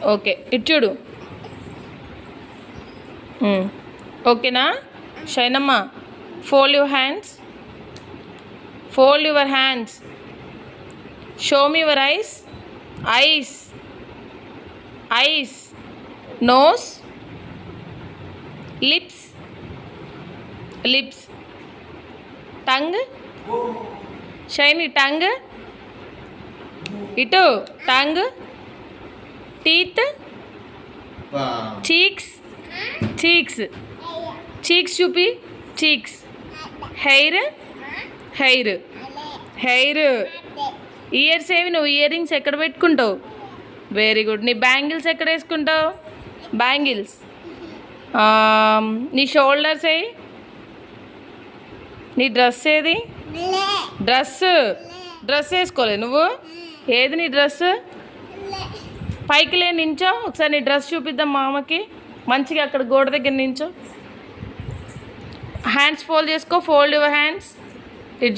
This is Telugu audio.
ఓకే ఇటు చూడు. ఓకేనా Shainamma? Fold your hands. Fold your hands. Show me your eyes. Eyes. Eyes. Nose. Lips. Lips. Tongue. Shiny tongue. ఇటు tongue. Teeth. Cheeks. Cheeks. Cheeks చూపి. Cheeks. Hair. Hair. Hair. Ears ఏవి? నువ్వు ఇయర్ రింగ్స్ ఎక్కడ పెట్టుకుంటావు? Very good. నీ బ్యాంగిల్స్ ఎక్కడ వేసుకుంటావు? బ్యాంగిల్స్. నీ షోల్డర్స్ ఏవి? నీ డ్రెస్ ఏది? డ్రెస్. డ్రెస్ వేసుకోలే నువ్వు? ఏది నీ డ్రెస్? పైకి లే నించో. ఒకసారి నీ డ్రెస్ చూపిద్దాం మామకి. మంచిగా అక్కడ గోడ దగ్గర నించో. హ్యాండ్స్ ఫోల్డ్ చేసుకో. Fold your hands. ఇటు